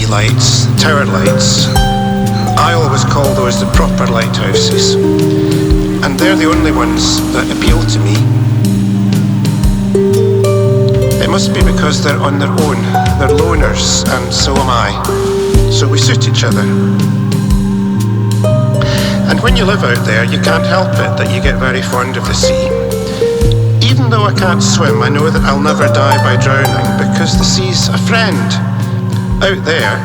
Lights, tower lights, I always call those the proper lighthouses, and they're the only ones that appeal to me. It must be because they're on their own, they're loners, and so am I, so we suit each other. And when you live out there, you can't help it that you get very fond of the sea. Even though I can't swim, I know that I'll never die by drowning, because the sea's a friend. Out there,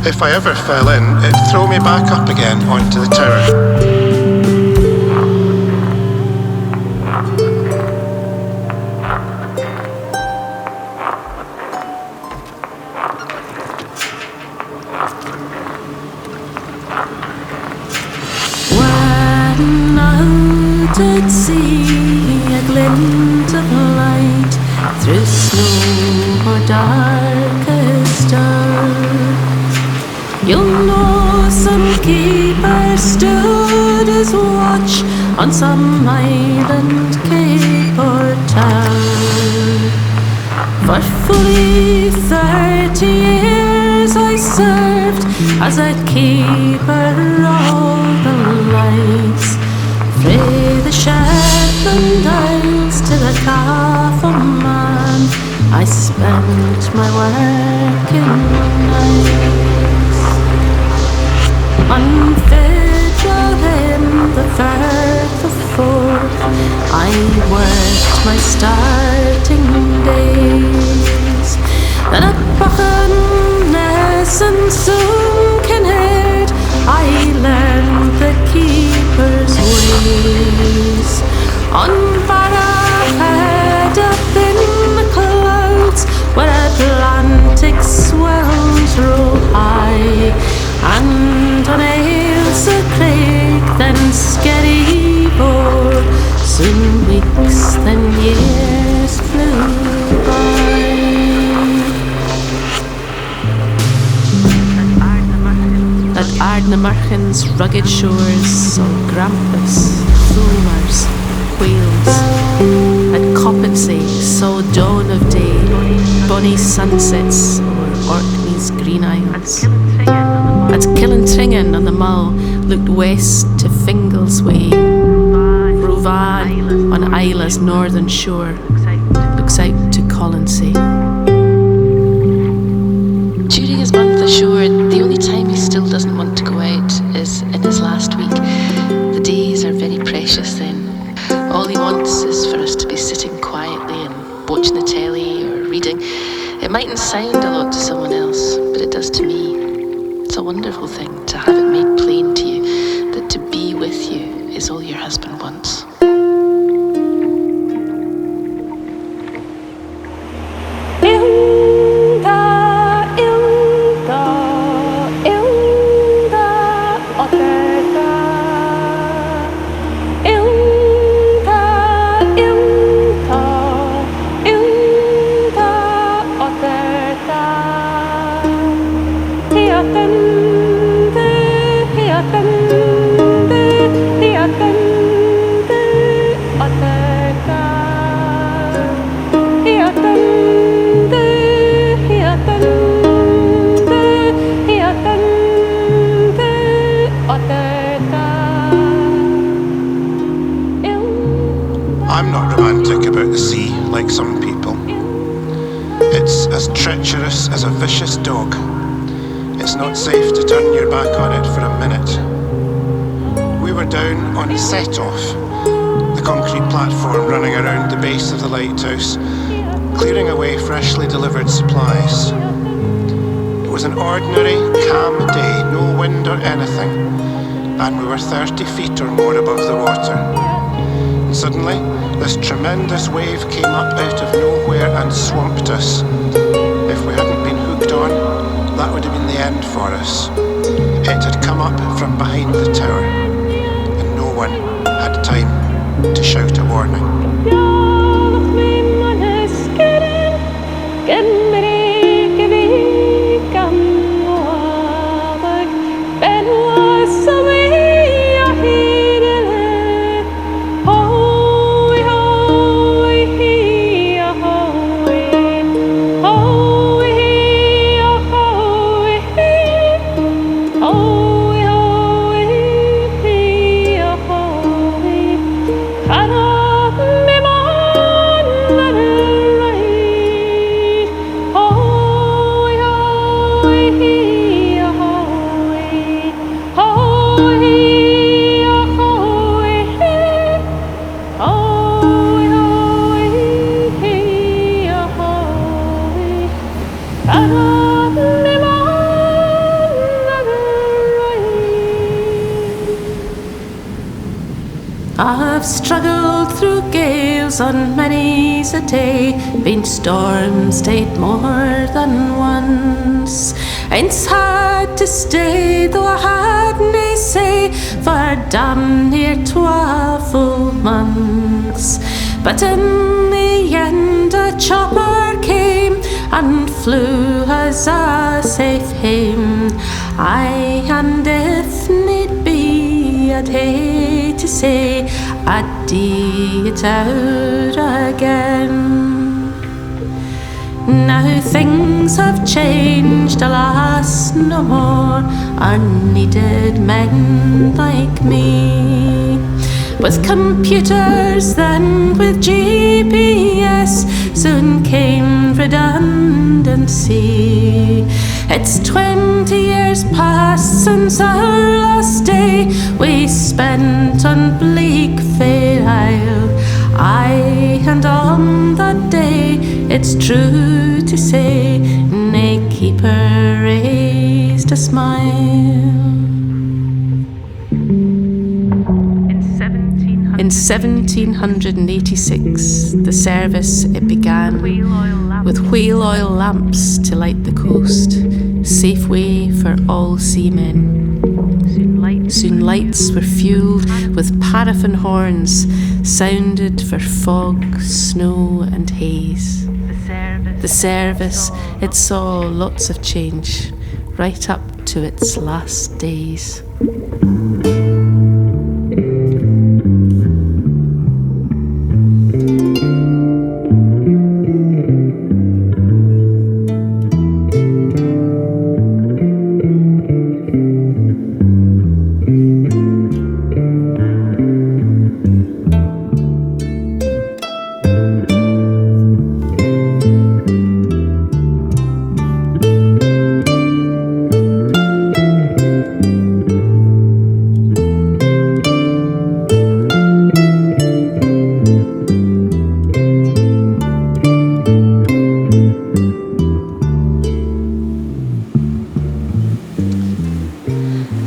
if I ever fell in, it'd throw me back up again onto the tower. When I did see a glint of light through snow or darkest dark, you'll know some keeper stood his watch on some island, cape or town. For fully 30 years I served as a keeper all the lights, frae the Shetland Isles to the Cathman, I spent my working nights. On Fidra in the Firth of Forth, I worked my starting days. Then at Buchaness and soon Kinnaird, I learned the keeper's ways. On Barrahead up in the clouds, where Atlantic swells roll high, and on Ailsa Craig, then Skerryvore, soon weeks, then years flew by. At Ardnamurchan's rugged shores saw Grampus, Fulmars, whales. At Coppensay saw dawn of day, bonny sunsets o'er Orkney's green isles. At Killintringen on the Mull looked west to Fingal's Way. Rovan on Isla's northern shore looks out to Colonsay. During his month ashore, the only time he still doesn't want to go out is in his last week. The days are very precious then. All he wants is for us to be sitting quietly and watching the telly or reading. It mightn't sound a lot to someone else, but it does to me. It's a wonderful thing to have it made plain to you that to be with you is all your husband wants. I'm not romantic about the sea like some people. It's as treacherous as a vicious dog. It's not safe to turn your back on it for a minute. We were down on Set-Off, the concrete platform running around the base of the lighthouse, clearing away freshly delivered supplies. was an ordinary, calm day, no wind or anything, and we were 30 feet or more above the water. And suddenly, this tremendous wave came up out of nowhere and swamped us. If we hadn't been hooked on, that would have been the end for us. It had come up from behind the tower, and no one had time to shout a warning. I've struggled through gales on many's a day, been storm-stayed more than once. It's hard to stay, though I had nae say, for damn near 12 full months. But in the end a chopper came and flew us a safe hame. Aye, and if need be, I'd hate to say I'd dee it out again. Now things have changed, alas, no more are needed men like me. With computers, then with GPS, soon came redundancy. It's 20 years past since our last day we spent on bleak Fair Isle. Aye, and on that day, it's true to say, nae keeper raised a smile. In 1786, the service it began with whale oil lamps to light the coast, safe way for all seamen. Soon lights were fueled with paraffin horns, sounded for fog, snow and haze. The service, it saw lots of change, right up to its last days.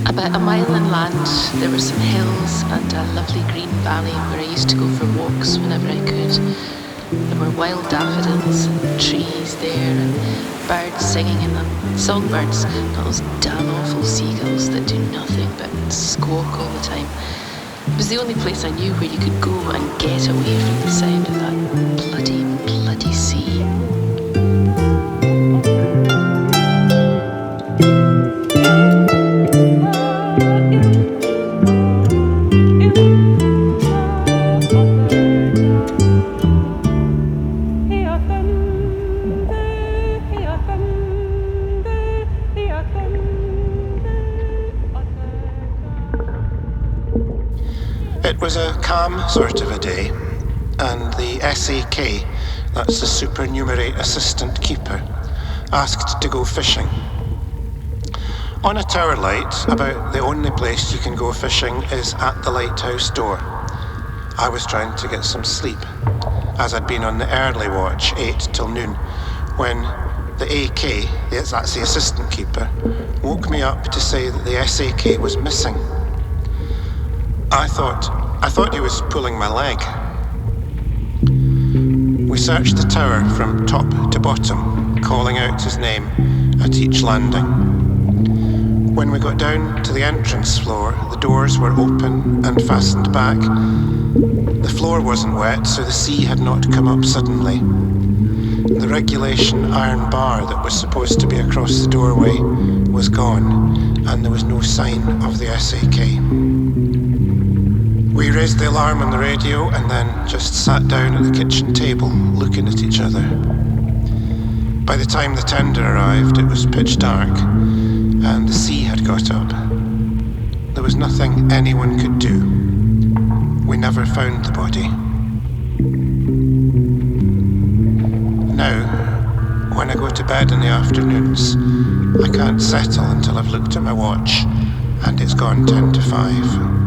About a mile inland, there were some hills and a lovely green valley where I used to go for walks whenever I could. There were wild daffodils and trees there and birds singing in them. Songbirds, not those damn awful seagulls that do nothing but squawk all the time. It was the only place I knew where you could go and get away from the sound of that bloody sea. It was a calm sort of a day, and the SAK, that's the supernumerary assistant keeper, asked to go fishing. On a tower light, about the only place you can go fishing is at the Lighthouse door. I was trying to get some sleep, as I'd been on the early watch, 8 till noon, when the AK, that's the assistant keeper, woke me up to say that the SAK was missing. I thought he was pulling my leg. We searched the tower from top to bottom, calling out his name at each landing. When we got down to the entrance floor, the doors were open and fastened back. The floor wasn't wet, so the sea had not come up suddenly. The regulation iron bar that was supposed to be across the doorway was gone, and there was no sign of the SAK. We raised the alarm on the radio and then just sat down at the kitchen table, looking at each other. By the time the tender arrived, it was pitch dark, and the sea had got up. There was nothing anyone could do. We never found the body. Now, when I go to bed in the afternoons, I can't settle until I've looked at my watch, and it's gone 10 to 5.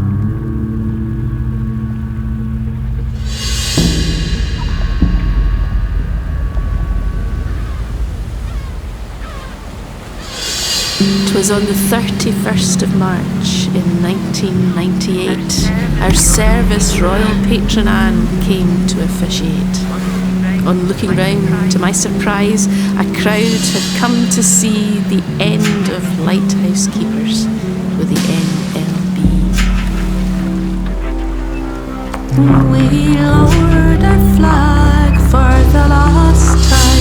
It was on the 31st of March in 1998. Our service Royal Patron Anne came to officiate. On looking round, to my surprise, a crowd had come to see the end of Lighthouse Keepers with the NLB. We lowered our flag for the last time.